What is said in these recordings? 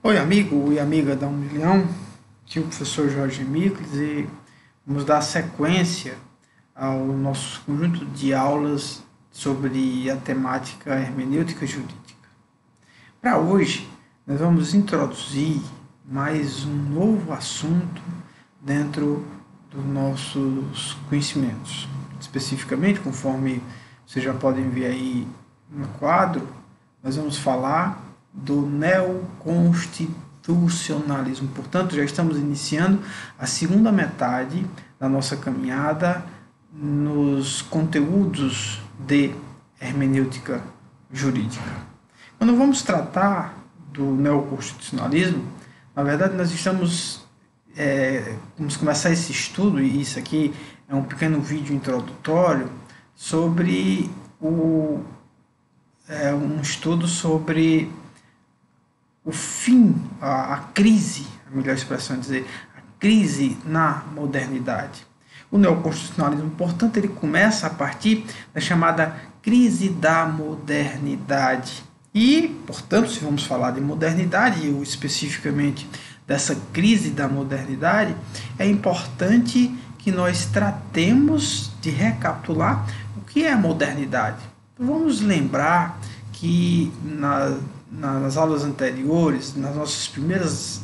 Oi, amigo e amiga da 1 Milhão, aqui é o professor Jorge Mikles e vamos dar sequência ao nosso conjunto de aulas sobre a temática hermenêutica jurídica. Para hoje, nós vamos introduzir mais um novo assunto dentro dos nossos conhecimentos. Especificamente, conforme vocês já podem ver aí no quadro, nós vamos falar do neoconstitucionalismo. Portanto, já estamos iniciando a segunda metade da nossa caminhada nos conteúdos de hermenêutica jurídica. Quando vamos tratar do neoconstitucionalismo, na verdade nós vamos começar esse estudo, e isso aqui é um pequeno vídeo introdutório, sobre um estudo sobre o fim, a crise, a melhor expressão é dizer, a crise na modernidade. O neoconstitucionalismo, portanto, ele começa a partir da chamada crise da modernidade. E, portanto, se vamos falar de modernidade, ou especificamente dessa crise da modernidade, é importante que nós tratemos de recapitular o que é a modernidade. Então, vamos lembrar que nas aulas anteriores, nas nossas primeiras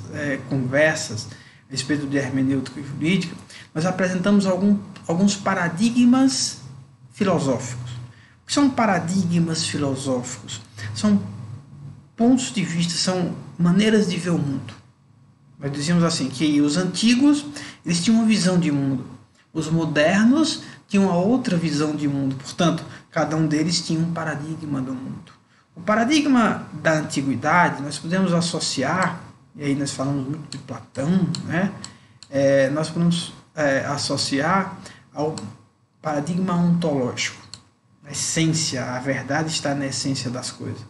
conversas a respeito de hermenêutica jurídica, nós apresentamos alguns paradigmas filosóficos. O que são paradigmas filosóficos? São pontos de vista, são maneiras de ver o mundo. Nós dizíamos assim, que os antigos eles tinham uma visão de mundo, os modernos tinham uma outra visão de mundo, portanto, cada um deles tinha um paradigma do mundo. O paradigma da antiguidade, nós podemos associar, e aí nós falamos muito de Platão, né? Nós podemos associar ao paradigma ontológico. A essência, a verdade está na essência das coisas.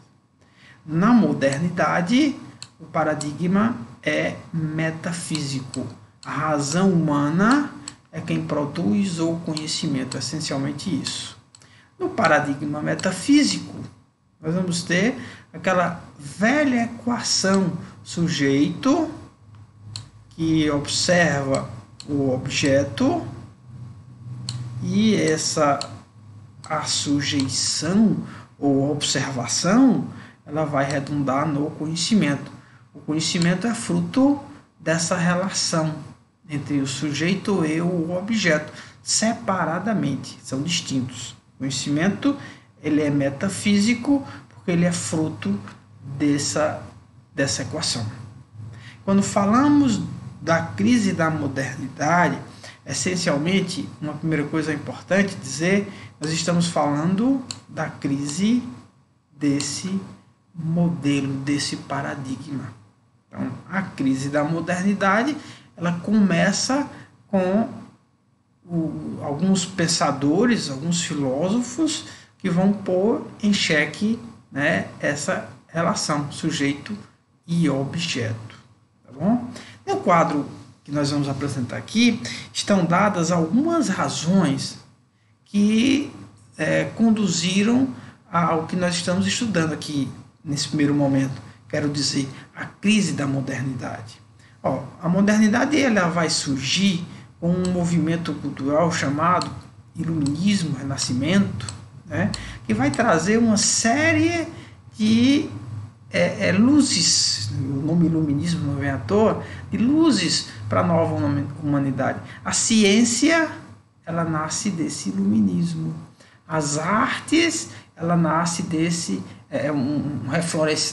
Na modernidade, o paradigma é metafísico. A razão humana é quem produz o conhecimento, essencialmente isso. No paradigma metafísico, nós vamos ter aquela velha equação: sujeito que observa o objeto e a sujeição ou observação ela vai redundar no conhecimento. O conhecimento é fruto dessa relação entre o sujeito e o objeto, separadamente, são distintos. O conhecimento ele é metafísico porque ele é fruto dessa equação. Quando falamos da crise da modernidade, essencialmente, uma primeira coisa importante dizer, nós estamos falando da crise desse modelo, desse paradigma. Então, a crise da modernidade, ela começa com alguns pensadores, alguns filósofos que vão pôr em xeque, né, essa relação sujeito e objeto. Tá bom? No quadro que nós vamos apresentar aqui, estão dadas algumas razões que conduziram ao que nós estamos estudando aqui nesse primeiro momento. Quero dizer, a crise da modernidade. A modernidade ela vai surgir com um movimento cultural chamado Iluminismo, Renascimento, né, que vai trazer uma série de luzes, o nome iluminismo não vem à toa, de luzes para a nova humanidade. A ciência, ela nasce desse iluminismo. As artes, ela nasce desse um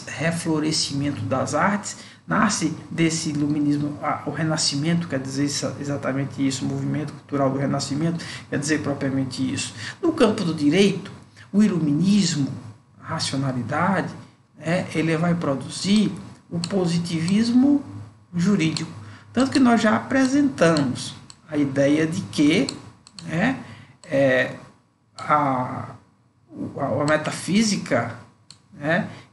reflorescimento das artes, nasce desse iluminismo. O Renascimento quer dizer exatamente isso, o movimento cultural do Renascimento quer dizer propriamente isso. No campo do direito, o iluminismo, a racionalidade, ele vai produzir o positivismo jurídico. Tanto que nós já apresentamos a ideia de que a metafísica,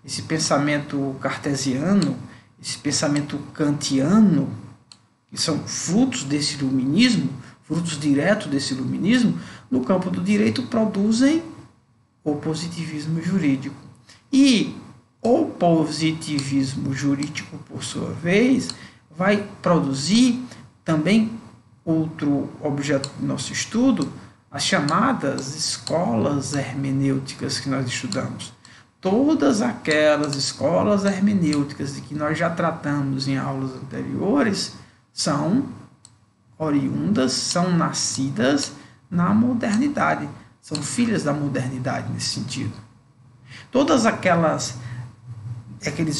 esse pensamento cartesiano, esse pensamento kantiano, que são frutos desse iluminismo, frutos diretos desse iluminismo, no campo do direito produzem o positivismo jurídico. E O positivismo jurídico, por sua vez, vai produzir também outro objeto do nosso estudo, as chamadas escolas hermenêuticas que nós estudamos. Todas aquelas escolas hermenêuticas de que nós já tratamos em aulas anteriores são oriundas, são nascidas na modernidade, são filhas da modernidade nesse sentido. Todas aqueles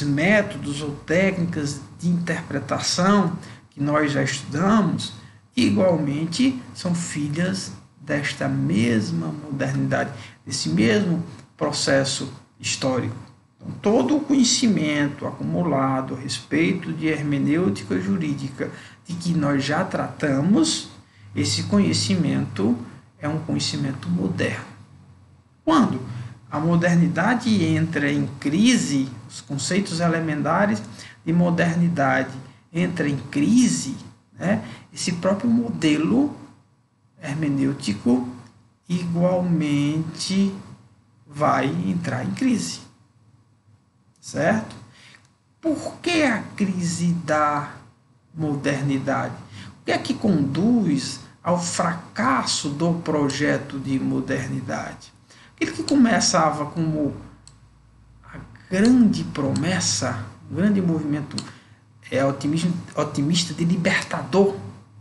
métodos ou técnicas de interpretação que nós já estudamos, igualmente são filhas desta mesma modernidade, desse mesmo processo histórico. Então, todo o conhecimento acumulado a respeito de hermenêutica jurídica de que nós já tratamos, esse conhecimento é um conhecimento moderno. Quando a modernidade entra em crise, os conceitos elementares de modernidade entram em crise, né, esse próprio modelo hermenêutico igualmente vai entrar em crise. Certo? Por que a crise da modernidade? O que é que conduz ao fracasso do projeto de modernidade? Aquele que começava como a grande promessa, um grande movimento otimista de libertador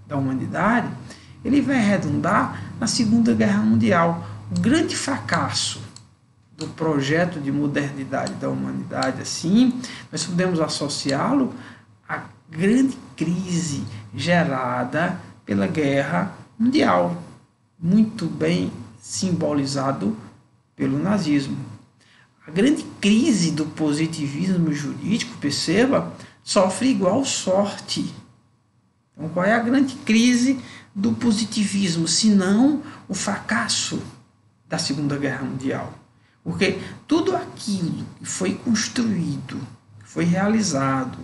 da humanidade, ele vai redundar na Segunda Guerra Mundial. O grande fracasso do projeto de modernidade da humanidade, assim, nós podemos associá-lo à grande crise gerada pela Guerra Mundial, muito bem simbolizado pelo nazismo. A grande crise do positivismo jurídico, perceba, sofre igual sorte. Então, qual é a grande crise do positivismo, se não o fracasso da Segunda Guerra Mundial? Porque tudo aquilo que foi construído, que foi realizado,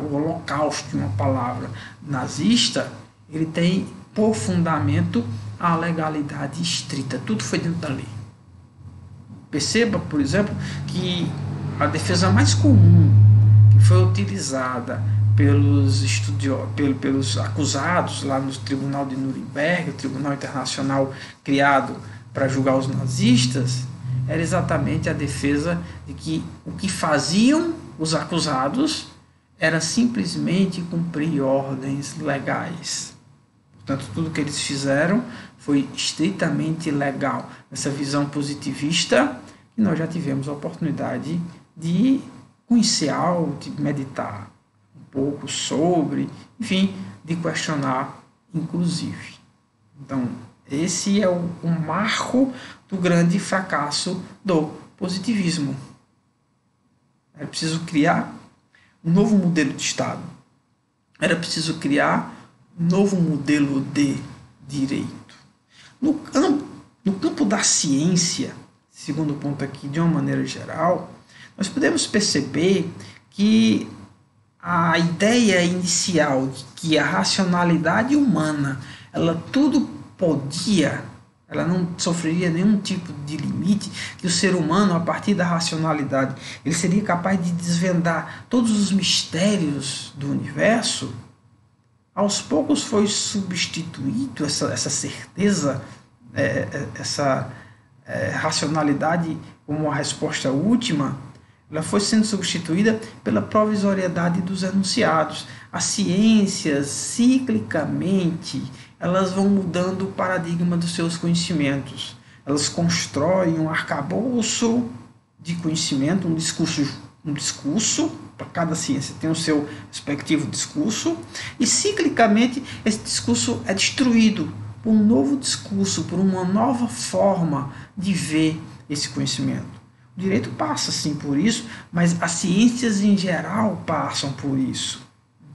o holocausto, uma palavra nazista, ele tem por fundamento a legalidade estrita. Tudo foi dentro da lei. Perceba, por exemplo, que a defesa mais comum que foi utilizada pelos acusados lá no Tribunal de Nuremberg, o Tribunal Internacional criado para julgar os nazistas, era exatamente a defesa de que o que faziam os acusados era simplesmente cumprir ordens legais. Portanto, tudo que eles fizeram foi estritamente legal. Nessa visão positivista, que nós já tivemos a oportunidade de conhecer algo, de meditar um pouco sobre, enfim, de questionar, inclusive. Então, esse é o marco do grande fracasso do positivismo. Era preciso criar um novo modelo de Estado. Era preciso criar um novo modelo de direito. No campo da ciência, segundo ponto aqui, de uma maneira geral, nós podemos perceber que a ideia inicial de que a racionalidade humana, ela tudo podia, ela não sofreria nenhum tipo de limite, que o ser humano, a partir da racionalidade, ele seria capaz de desvendar todos os mistérios do universo, aos poucos foi substituído essa certeza, essa racionalidade como a resposta última, ela foi sendo substituída pela provisoriedade dos enunciados. As ciências, ciclicamente, elas vão mudando o paradigma dos seus conhecimentos. Elas constroem um arcabouço de conhecimento, um discurso, para cada ciência tem o seu respectivo discurso, e ciclicamente esse discurso é destruído por um novo discurso, por uma nova forma de ver esse conhecimento. O direito passa sim por isso, mas as ciências em geral passam por isso.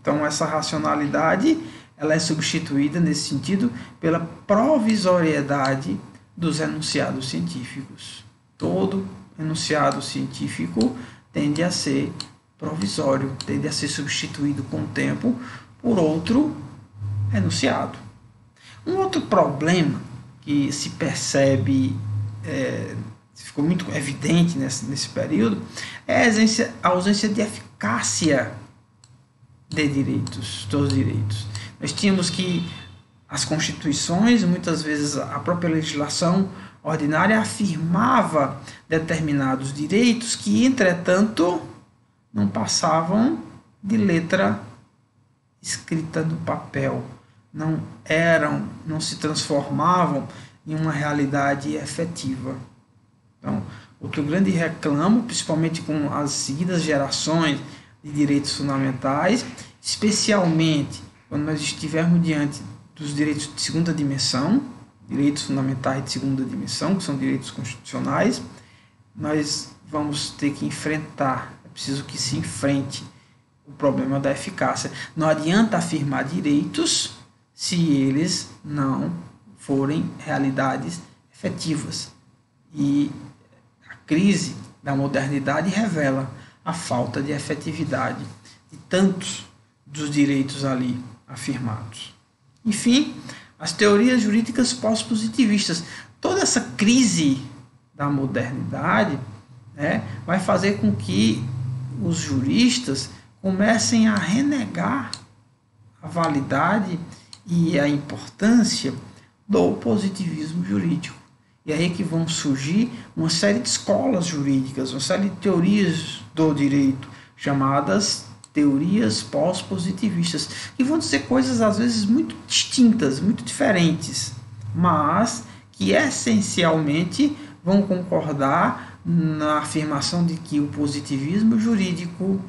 Então essa racionalidade, ela é substituída nesse sentido pela provisoriedade dos enunciados científicos. Todo enunciado científico tende a ser provisório, tende a ser substituído com o tempo por outro enunciado. Um outro problema que se percebe ficou muito evidente nesse período, é a ausência de eficácia dos direitos. Nós tínhamos que as constituições, muitas vezes a própria legislação ordinária afirmava determinados direitos que, entretanto, não passavam de letra escrita no papel, não se transformavam em uma realidade efetiva. Então, outro grande reclamo, principalmente com as seguidas gerações de direitos fundamentais, especialmente quando nós estivermos diante dos direitos de segunda dimensão, direitos fundamentais de segunda dimensão, que são direitos constitucionais, nós vamos ter que enfrentar, é preciso que se enfrente o problema da eficácia. Não adianta afirmar direitos se eles não forem realidades efetivas. E a crise da modernidade revela a falta de efetividade de tantos dos direitos ali afirmados. Enfim, as teorias jurídicas pós-positivistas. Toda essa crise da modernidade, vai fazer com que os juristas comecem a renegar a validade e a importância do positivismo jurídico. E aí que vão surgir uma série de escolas jurídicas, uma série de teorias do direito, chamadas teorias pós-positivistas, que vão dizer coisas às vezes muito distintas, muito diferentes, mas que essencialmente vão concordar na afirmação de que o positivismo jurídico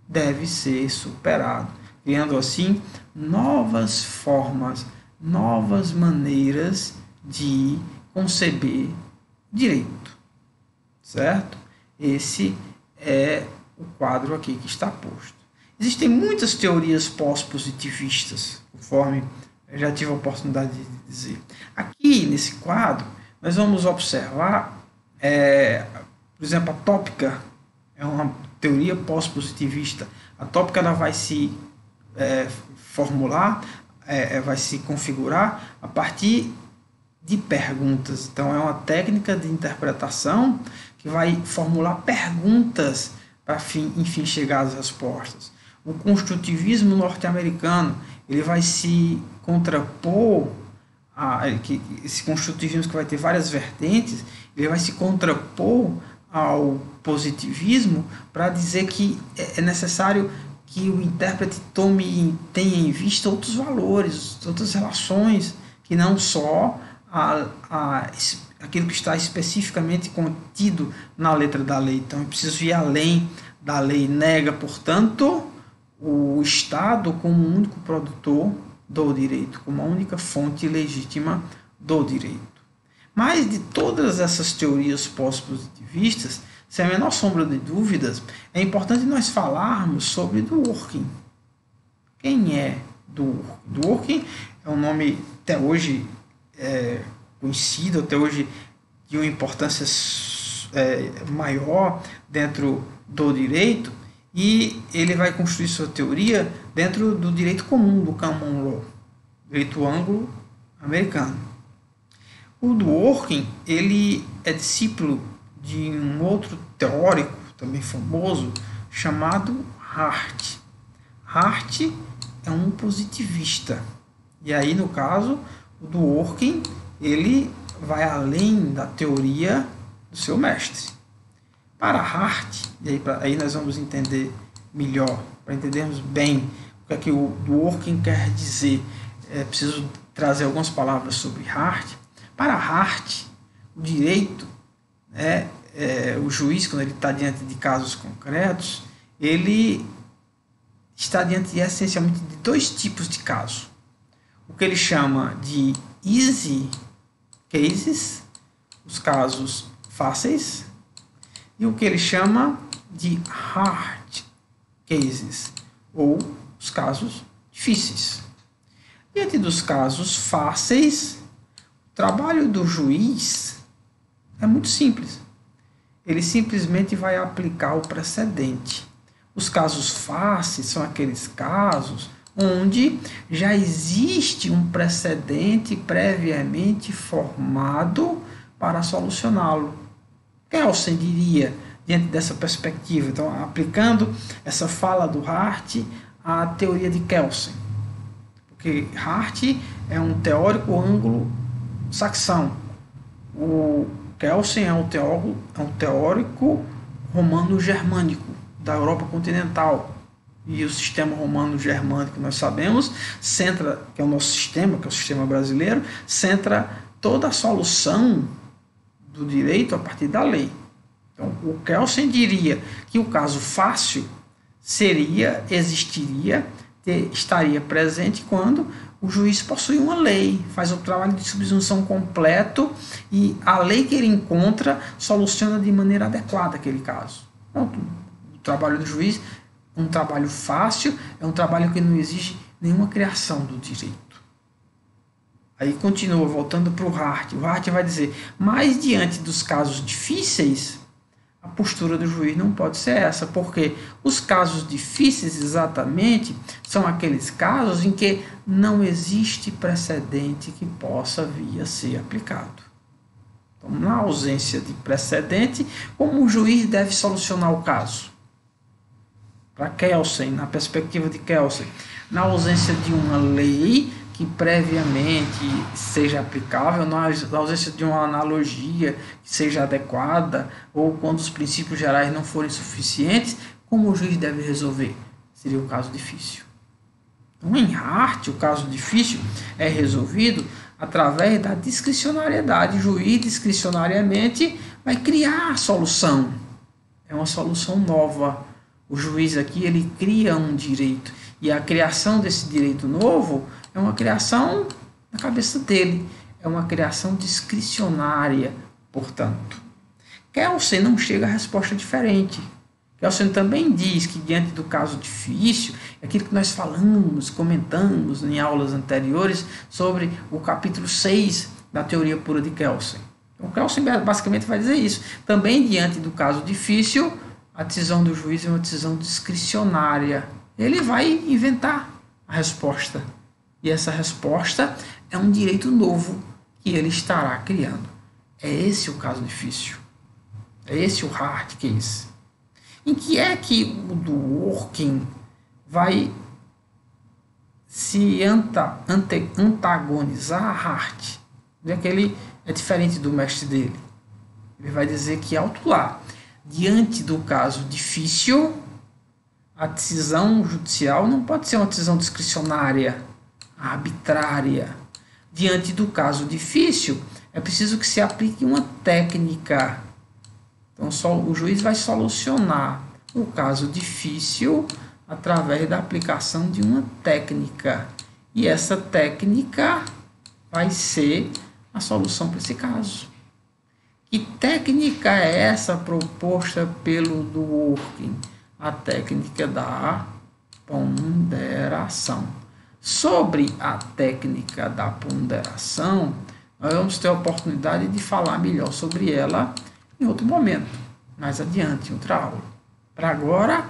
deve ser superado, criando assim novas formas, novas maneiras de conceber direito, certo? Esse é o quadro aqui que está posto. Existem muitas teorias pós-positivistas, conforme eu já tive a oportunidade de dizer. Aqui, nesse quadro, nós vamos observar, por exemplo, a tópica é uma teoria pós-positivista. A tópica ela vai se formular, vai se configurar a partir de perguntas. Então, é uma técnica de interpretação que vai formular perguntas para, enfim, chegar às respostas. O construtivismo norte-americano ele vai se contrapor esse construtivismo que vai ter várias vertentes, ele vai se contrapor ao positivismo para dizer que é necessário que o intérprete tenha em vista outros valores, outras relações, que não só aquilo que está especificamente contido na letra da lei. Então, eu preciso ir além da lei. Nega, portanto, o Estado como único produtor do direito, como a única fonte legítima do direito. Mas de todas essas teorias pós-positivistas, sem a menor sombra de dúvidas, é importante nós falarmos sobre Dworkin. Quem é Dworkin? Dworkin é um nome até hoje conhecido, até hoje de uma importância maior dentro do direito, e ele vai construir sua teoria dentro do direito comum, do common law, direito anglo-americano. O Dworkin ele é discípulo de um outro teórico também famoso chamado Hart. Hart é um positivista. E aí, no caso, o Dworkin ele vai além da teoria do seu mestre. Para Hart, e aí nós vamos entender melhor, para entendermos bem o que é que o Dworkin quer dizer, preciso trazer algumas palavras sobre Hart. Para Hart, o direito, o juiz, quando ele está diante de casos concretos, ele está diante essencialmente de dois tipos de casos. O que ele chama de easy cases, os casos fáceis, e o que ele chama de hard cases, ou os casos difíceis. Diante dos casos fáceis, o trabalho do juiz é muito simples. Ele simplesmente vai aplicar o precedente. Os casos fáceis são aqueles casos onde já existe um precedente previamente formado para solucioná-lo. Kelsen diria diante dessa perspectiva? Então, aplicando essa fala do Hart à teoria de Kelsen. Porque Hart é um teórico anglo-saxão. O Kelsen é um teórico romano-germânico da Europa continental. E o sistema romano-germânico, nós sabemos, centra, que é o nosso sistema, que é o sistema brasileiro, centra toda a solução do direito a partir da lei. Então, o Kelsen diria que o caso fácil estaria presente quando o juiz possui uma lei, faz o trabalho de subsunção completo e a lei que ele encontra soluciona de maneira adequada aquele caso. Então, o trabalho do juiz é um trabalho fácil, é um trabalho que não exige nenhuma criação do direito. Aí continua, voltando para o Hart. O Hart vai dizer, mas diante dos casos difíceis, a postura do juiz não pode ser essa, porque os casos difíceis exatamente são aqueles casos em que não existe precedente que possa vir a ser aplicado. Então, na ausência de precedente, como o juiz deve solucionar o caso? Para Kelsen, na perspectiva de Kelsen, na ausência de uma lei que previamente seja aplicável, na ausência de uma analogia que seja adequada, ou quando os princípios gerais não forem suficientes, como o juiz deve resolver? Seria o caso difícil. Então, em Hart, o caso difícil é resolvido através da discricionariedade. O juiz, discricionariamente, vai criar a solução. É uma solução nova. O juiz aqui, ele cria um direito. E a criação desse direito novo é uma criação na cabeça dele. É uma criação discricionária, portanto. Kelsen não chega a resposta diferente. Kelsen também diz que diante do caso difícil, é aquilo que nós falamos, comentamos em aulas anteriores sobre o capítulo 6 da teoria pura de Kelsen. Então, Kelsen basicamente vai dizer isso. Também diante do caso difícil, a decisão do juiz é uma decisão discricionária. Ele vai inventar a resposta. E essa resposta é um direito novo que ele estará criando. É esse o caso difícil. É esse o hard case. Em que é que o Dworkin vai se antagonizar a Hart? Onde é que ele é diferente do mestre dele? Ele vai dizer que, alto lá, diante do caso difícil, a decisão judicial não pode ser uma decisão discricionária, arbitrária. Diante do caso difícil, é preciso que se aplique uma técnica. Então, o juiz vai solucionar o caso difícil através da aplicação de uma técnica. E essa técnica vai ser a solução para esse caso. Que técnica é essa proposta pelo Dworkin? A técnica da ponderação. Sobre a técnica da ponderação, nós vamos ter a oportunidade de falar melhor sobre ela em outro momento, mais adiante, em outra aula. Para agora,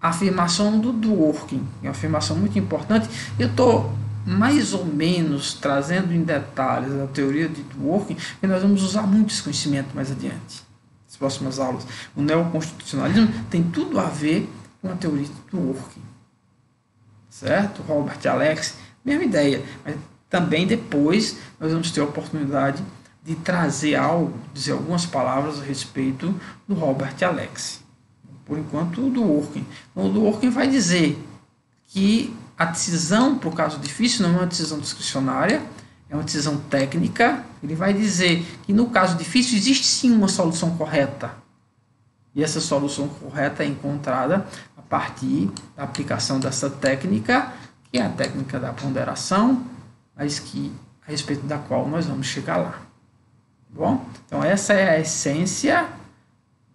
a afirmação do Dworkin, é uma afirmação muito importante. Eu estou mais ou menos trazendo em detalhes a teoria de Dworkin, que nós vamos usar muito esse conhecimento mais adiante, nas próximas aulas. O neoconstitucionalismo tem tudo a ver com a teoria de Dworkin. Certo? Robert Alex, mesma ideia, mas também depois nós vamos ter a oportunidade de trazer algo, dizer algumas palavras a respeito do Robert Alex. Por enquanto, o Dworkin. Então, o Dworkin vai dizer que a decisão para o caso difícil não é uma decisão discricionária, é uma decisão técnica. Ele vai dizer que no caso difícil existe sim uma solução correta. E essa solução correta é encontrada a partir da aplicação dessa técnica, que é a técnica da ponderação, mas que, a respeito da qual nós vamos chegar lá. Bom, então essa é a essência,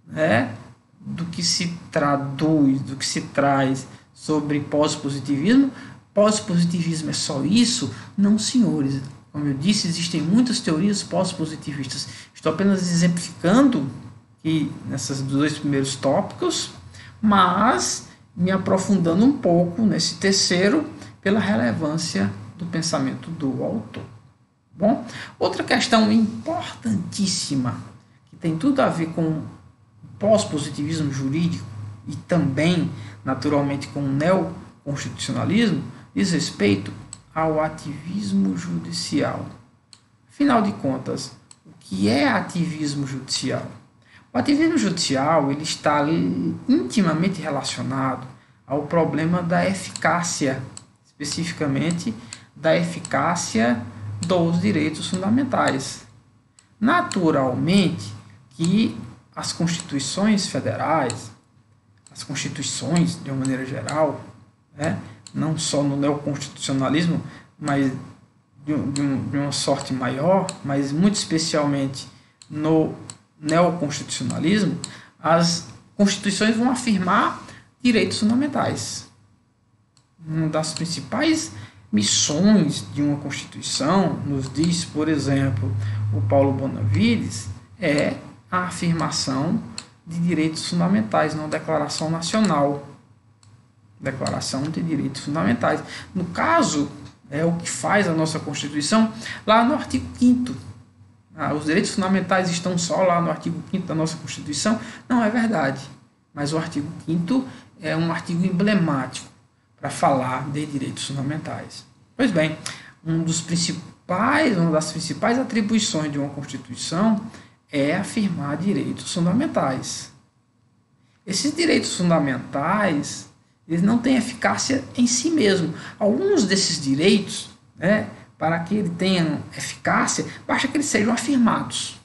né, do que se traduz, do que se traz sobre pós-positivismo. Pós-positivismo é só isso? Não, senhores. Como eu disse, existem muitas teorias pós-positivistas. Estou apenas exemplificando aqui nesses dois primeiros tópicos, mas me aprofundando um pouco nesse terceiro pela relevância do pensamento do autor. Bom, outra questão importantíssima que tem tudo a ver com o pós-positivismo jurídico e também, naturalmente, com o neoconstitucionalismo, diz respeito ao ativismo judicial. Afinal de contas, o que é ativismo judicial? O ativismo judicial ele está intimamente relacionado ao problema da eficácia, especificamente da eficácia dos direitos fundamentais. Naturalmente que as constituições federais, as constituições de uma maneira geral, né, não só no neoconstitucionalismo, mas de uma sorte maior, mas muito especialmente no neoconstitucionalismo, as constituições vão afirmar direitos fundamentais. Uma das principais missões de uma Constituição, nos diz, por exemplo, o Paulo Bonavides, é a afirmação de direitos fundamentais, não Declaração Nacional. Declaração de Direitos Fundamentais. No caso, é o que faz a nossa Constituição lá no artigo 5º. Os direitos fundamentais estão só lá no artigo 5º da nossa Constituição? Não é verdade. Mas o artigo 5º é um artigo emblemático para falar de direitos fundamentais. Pois bem, uma das principais atribuições de uma Constituição é afirmar direitos fundamentais. Esses direitos fundamentais, eles não têm eficácia em si mesmo. Alguns desses direitos, né, para que eles tenham eficácia, basta que eles sejam afirmados.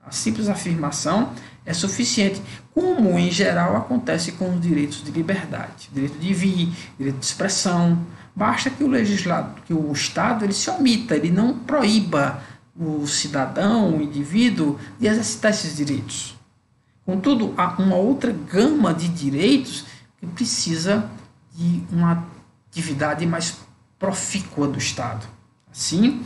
A simples afirmação é suficiente, como em geral acontece com os direitos de liberdade, direito de vir, direito de expressão. Basta que o Estado ele se omita, ele não proíba o cidadão, o indivíduo, de exercitar esses direitos. Contudo, há uma outra gama de direitos que precisa de uma atividade mais profícua do Estado. Assim,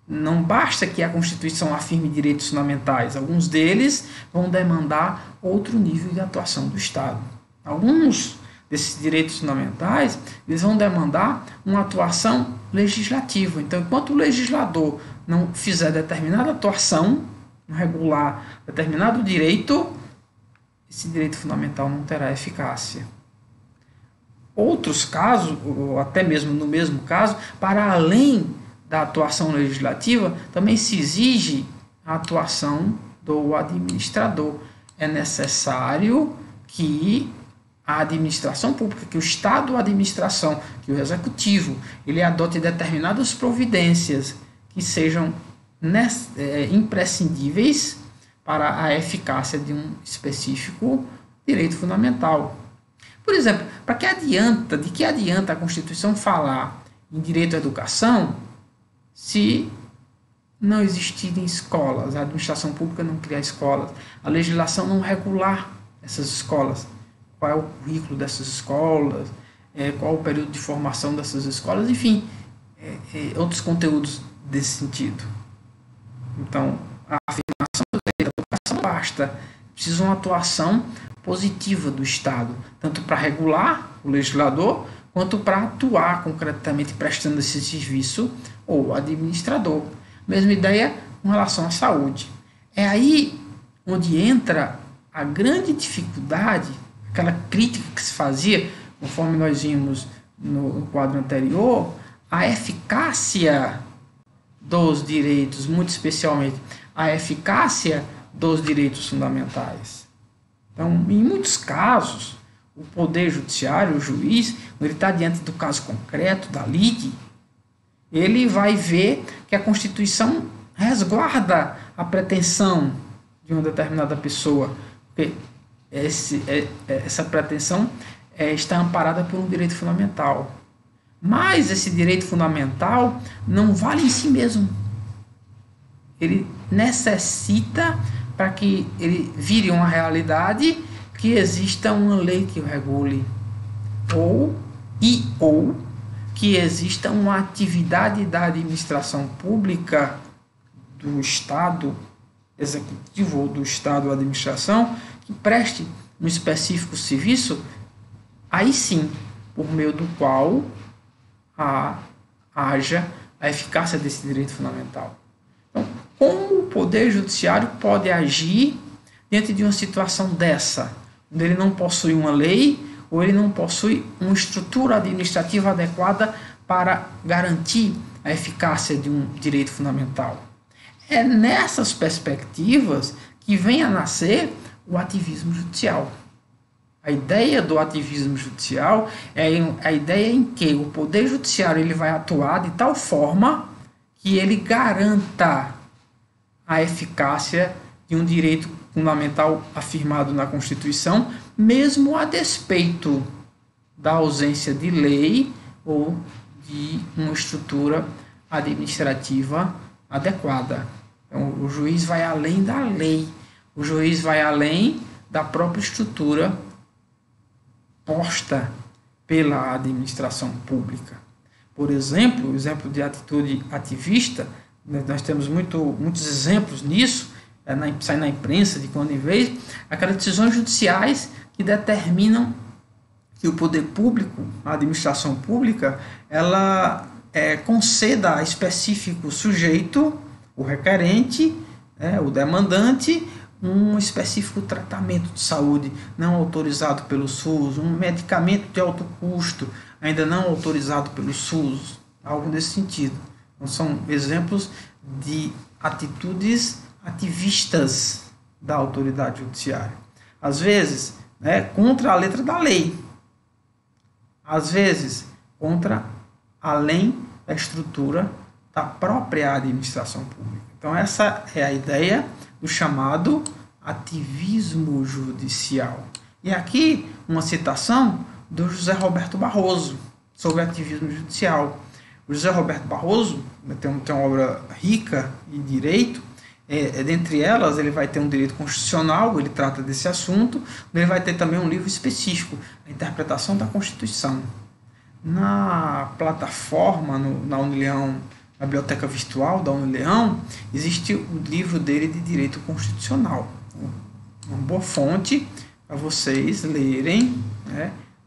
não basta que a Constituição afirme direitos fundamentais, alguns deles vão demandar outro nível de atuação do Estado. Alguns desses direitos fundamentais, eles vão demandar uma atuação legislativa. Então, enquanto o legislador não fizer determinada atuação, não regular determinado direito, esse direito fundamental não terá eficácia. Outros casos, ou até mesmo no mesmo caso, para além da atuação legislativa, também se exige a atuação do administrador. É necessário que a administração pública, que o Estado, a administração, que o Executivo, ele adote determinadas providências que sejam imprescindíveis para a eficácia de um específico direito fundamental. Por exemplo, de que adianta a Constituição falar em direito à educação se não existirem escolas, a administração pública não criar escolas, a legislação não regular essas escolas? Qual é o currículo dessas escolas, qual o período de formação dessas escolas, enfim, outros conteúdos desse sentido. Então, a afirmação do direito à educação não basta, precisa uma atuação positiva do Estado, tanto para regular o legislador, quanto para atuar concretamente prestando esse serviço ou administrador. Mesma ideia com relação à saúde. É aí onde entra a grande dificuldade, aquela crítica que se fazia, conforme nós vimos no quadro anterior, a eficácia dos direitos, muito especialmente a eficácia dos direitos fundamentais. Então, em muitos casos, o Poder Judiciário, o juiz, quando ele está diante do caso concreto, da lide, ele vai ver que a Constituição resguarda a pretensão de uma determinada pessoa, porque essa pretensão está amparada por um direito fundamental. Mas esse direito fundamental não vale em si mesmo. Ele necessita, para que ele vire uma realidade, que exista uma lei que o regule, ou que exista uma atividade da administração pública, do Estado executivo ou do Estado administração, que preste um específico serviço, aí sim, por meio do qual haja a eficácia desse direito fundamental. Então, como o Poder Judiciário pode agir diante de uma situação dessa, onde ele não possui uma lei ou ele não possui uma estrutura administrativa adequada para garantir a eficácia de um direito fundamental. É nessas perspectivas que vem a nascer o ativismo judicial. A ideia do ativismo judicial é a ideia em que o Poder Judiciário ele vai atuar de tal forma que ele garanta a eficácia de um direito fundamental afirmado na Constituição, mesmo a despeito da ausência de lei ou de uma estrutura administrativa adequada. Então, o juiz vai além da lei, o juiz vai além da própria estrutura posta pela administração pública. Por exemplo, o exemplo de atitude ativista, nós temos muitos exemplos nisso, sai na imprensa de quando em vez, aquelas decisões judiciais que determinam que o poder público, a administração pública, ela conceda a específico sujeito, o requerente, o demandante, um específico tratamento de saúde não autorizado pelo SUS, um medicamento de alto custo ainda não autorizado pelo SUS, algo nesse sentido. Então, são exemplos de atitudes ativistas da autoridade judiciária. Às vezes, contra a letra da lei. Às vezes, contra além da estrutura da própria administração pública. Então, essa é a ideia do chamado ativismo judicial. E aqui uma citação do José Roberto Barroso sobre ativismo judicial. O José Roberto Barroso tem uma obra rica em direito, dentre elas ele vai ter um direito constitucional, ele trata desse assunto, ele vai ter também um livro específico, a interpretação da Constituição. Na plataforma, na Unileão, na biblioteca virtual da Unileão, existe o livro dele de direito constitucional. Uma boa fonte para vocês lerem,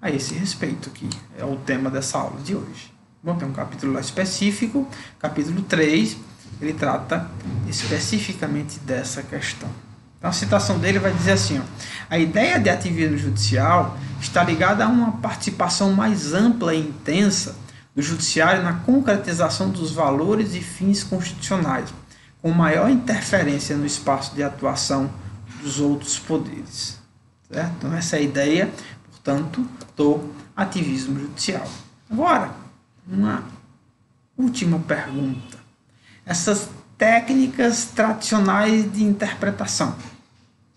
a esse respeito, que é o tema dessa aula de hoje. Bom, tem um capítulo lá específico, capítulo 3, ele trata especificamente dessa questão. Então a citação dele vai dizer assim, a ideia de ativismo judicial está ligada a uma participação mais ampla e intensa do judiciário na concretização dos valores e fins constitucionais, com maior interferência no espaço de atuação dos outros poderes. Certo? Então essa é a ideia, portanto, do ativismo judicial. Agora, uma última pergunta. Essas técnicas tradicionais de interpretação.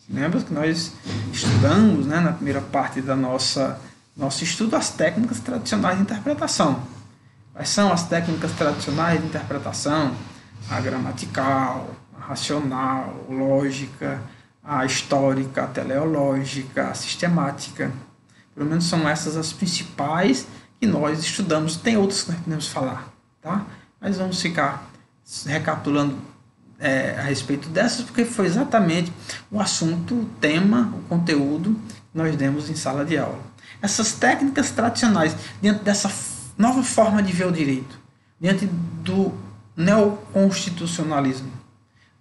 Lembra que nós estudamos, na primeira parte da nosso estudo, as técnicas tradicionais de interpretação. Quais são as técnicas tradicionais de interpretação? A gramatical, a racional, lógica, a histórica, a teleológica, a sistemática. Pelo menos são essas as principais que nós estudamos. Tem outras que nós podemos falar, tá? Mas vamos ficar recapitulando a respeito dessas, porque foi exatamente o assunto, o tema, o conteúdo que nós demos em sala de aula. Essas técnicas tradicionais, dentro dessa nova forma de ver o direito, diante do neoconstitucionalismo,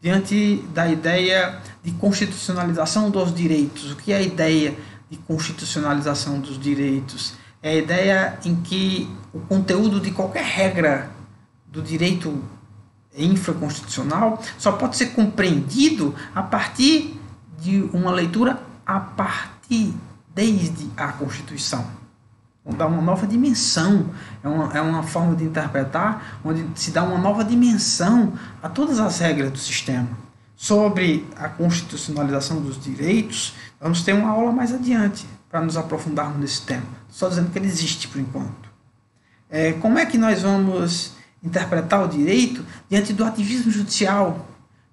diante da ideia de constitucionalização dos direitos. O que é a ideia de constitucionalização dos direitos? É a ideia em que o conteúdo de qualquer regra do direito infraconstitucional só pode ser compreendido a partir de uma leitura desde a Constituição. Então, dá uma nova dimensão, é uma forma de interpretar onde se dá uma nova dimensão a todas as regras do sistema. Sobre a constitucionalização dos direitos, vamos ter uma aula mais adiante para nos aprofundarmos nesse tema. Só dizendo que ele existe por enquanto. Como é que nós vamos interpretar o direito diante do ativismo judicial,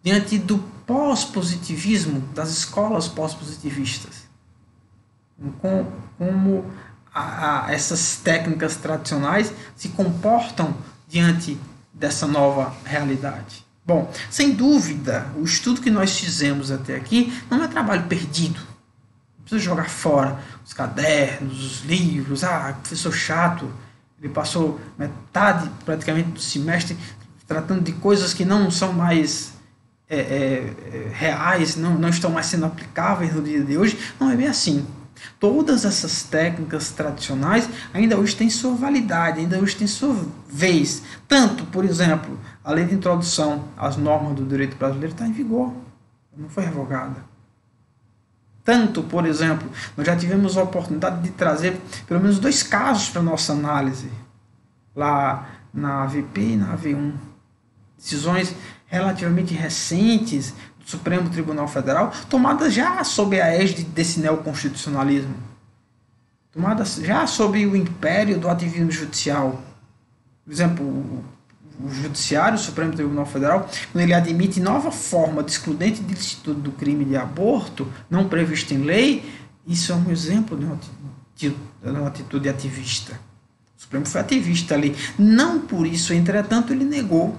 diante do pós-positivismo, das escolas pós-positivistas? Como essas técnicas tradicionais se comportam diante dessa nova realidade? Bom, sem dúvida, o estudo que nós fizemos até aqui não é trabalho perdido. Não precisa jogar fora os cadernos, os livros. Professor chato, ele passou metade praticamente do semestre tratando de coisas que não são mais reais, não estão mais sendo aplicáveis no dia de hoje. Não é bem assim. Todas essas técnicas tradicionais ainda hoje têm sua validade, ainda hoje têm sua vez. Tanto, por exemplo, a lei de introdução às normas do direito brasileiro está em vigor, não foi revogada. Tanto, por exemplo, nós já tivemos a oportunidade de trazer pelo menos 2 casos para nossa análise, lá na AVP e na AV1. Decisões relativamente recentes do Supremo Tribunal Federal, tomadas já sob a égide desse neoconstitucionalismo, tomadas já sob o império do ativismo judicial. Por exemplo, o Judiciário, o Supremo Tribunal Federal, quando ele admite nova forma de excludente de licitude do crime de aborto, não previsto em lei, isso é um exemplo de uma atitude ativista. O Supremo foi ativista ali. Não por isso, entretanto, ele negou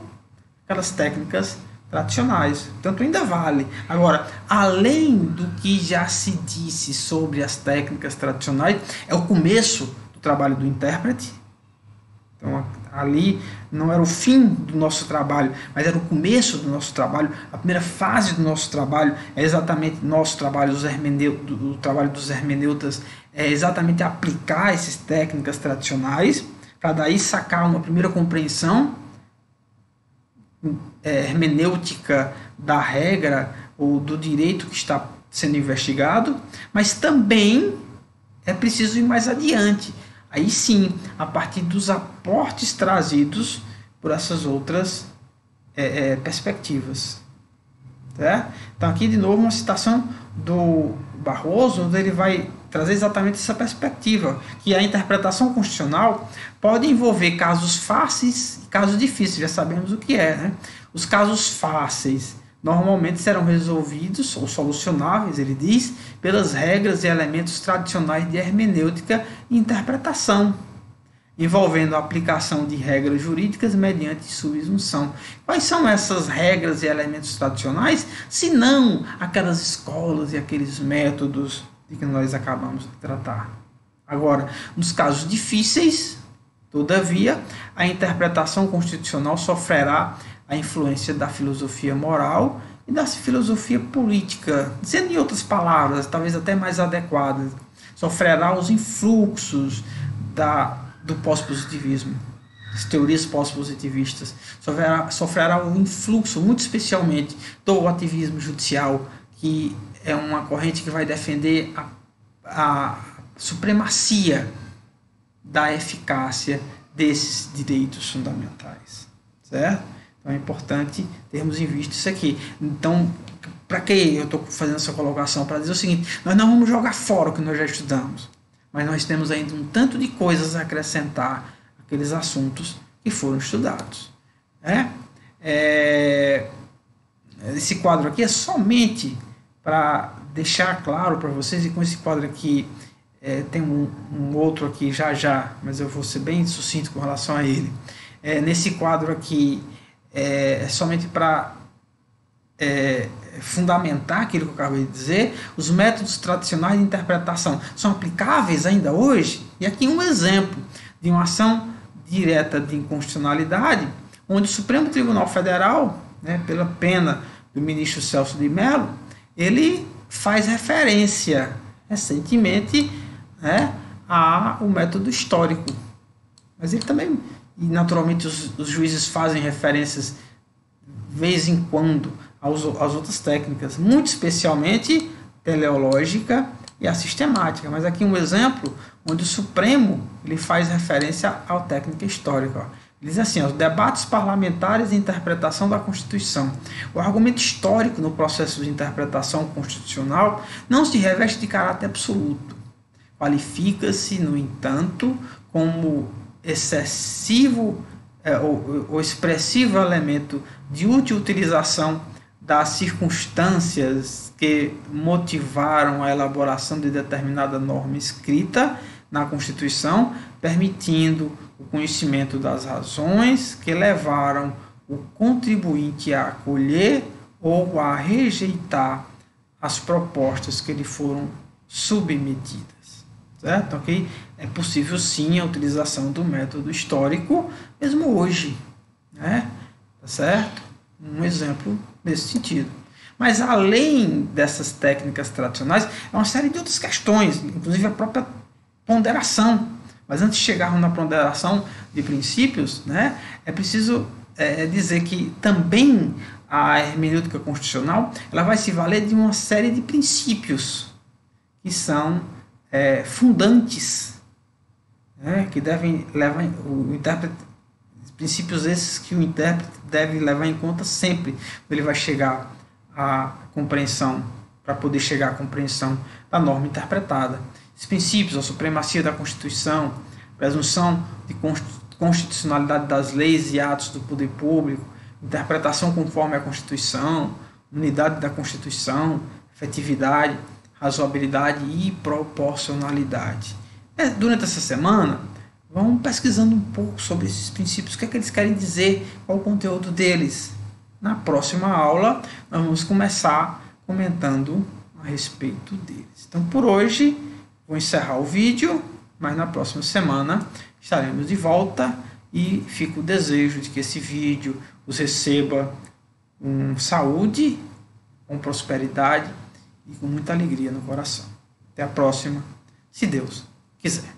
aquelas técnicas tradicionais. Portanto, ainda vale. Agora, além do que já se disse sobre as técnicas tradicionais, é o começo do trabalho do intérprete. Então, ali não era o fim do nosso trabalho, mas era o começo do nosso trabalho. A primeira fase do nosso trabalho é exatamente nosso trabalho, o trabalho dos hermeneutas, é exatamente aplicar essas técnicas tradicionais, para daí sacar uma primeira compreensão hermenêutica da regra ou do direito que está sendo investigado, mas também é preciso ir mais adiante. Aí sim, a partir dos aportes trazidos por essas outras perspectivas. Tá? Então aqui de novo uma citação do Barroso, onde ele vai trazer exatamente essa perspectiva, que a interpretação constitucional pode envolver casos fáceis e casos difíceis, já sabemos o que é. Né? Os casos fáceis normalmente serão resolvidos ou solucionáveis, ele diz, pelas regras e elementos tradicionais de hermenêutica e interpretação, envolvendo a aplicação de regras jurídicas mediante subsunção. Quais são essas regras e elementos tradicionais, se não aquelas escolas e aqueles métodos de que nós acabamos de tratar? Agora, nos casos difíceis, todavia, a interpretação constitucional sofrerá a influência da filosofia moral e da filosofia política. Dizendo em outras palavras, talvez até mais adequadas, sofrerá os influxos do pós-positivismo, das teorias pós-positivistas, sofrerá um influxo, muito especialmente, do ativismo judicial, que é uma corrente que vai defender a supremacia da eficácia desses direitos fundamentais, certo? Então é importante termos em vista isso aqui. Então, para que eu estou fazendo essa colocação? Para dizer o seguinte: nós não vamos jogar fora o que nós já estudamos, mas nós temos ainda um tanto de coisas a acrescentar àqueles assuntos que foram estudados. Esse quadro aqui é somente para deixar claro para vocês, e com esse quadro aqui tem um outro aqui já, mas eu vou ser bem sucinto com relação a ele. Nesse quadro aqui é somente para fundamentar aquilo que eu acabei de dizer. Os métodos tradicionais de interpretação são aplicáveis ainda hoje? E aqui um exemplo de uma ação direta de inconstitucionalidade, onde o Supremo Tribunal Federal, pela pena do ministro Celso de Mello, ele faz referência recentemente ao método histórico. Mas ele também, e naturalmente os juízes fazem referências de vez em quando às outras técnicas, muito especialmente teleológica e a sistemática. Mas aqui um exemplo onde o Supremo ele faz referência à técnica histórica. Ele diz assim: os debates parlamentares e interpretação da Constituição. O argumento histórico no processo de interpretação constitucional não se reveste de caráter absoluto. Qualifica-se, no entanto, como excessivo ou expressivo elemento de útil utilização das circunstâncias que motivaram a elaboração de determinada norma escrita na Constituição, permitindo o conhecimento das razões que levaram o contribuinte a acolher ou a rejeitar as propostas que lhe foram submetidas. Certo? Okay? É possível sim a utilização do método histórico, mesmo hoje. Tá certo? Um exemplo nesse sentido. Mas além dessas técnicas tradicionais, é uma série de outras questões, inclusive a própria ponderação. Mas antes de chegarmos na ponderação de princípios, né, é preciso dizer que também a hermenêutica constitucional ela vai se valer de uma série de princípios que são fundantes, né, que devem levar o intérprete, princípios esses que o intérprete deve levar em conta sempre quando ele vai chegar à compreensão, para poder chegar à compreensão da norma interpretada. Esses princípios, a supremacia da Constituição, presunção de constitucionalidade das leis e atos do poder público, interpretação conforme a Constituição, unidade da Constituição, efetividade, razoabilidade e proporcionalidade. Durante essa semana, vamos pesquisando um pouco sobre esses princípios, o que é que eles querem dizer, qual o conteúdo deles. Na próxima aula, nós vamos começar comentando a respeito deles. Então, por hoje, vou encerrar o vídeo, mas na próxima semana estaremos de volta e fica o desejo de que esse vídeo os receba com saúde, com prosperidade e com muita alegria no coração. Até a próxima, se Deus quiser.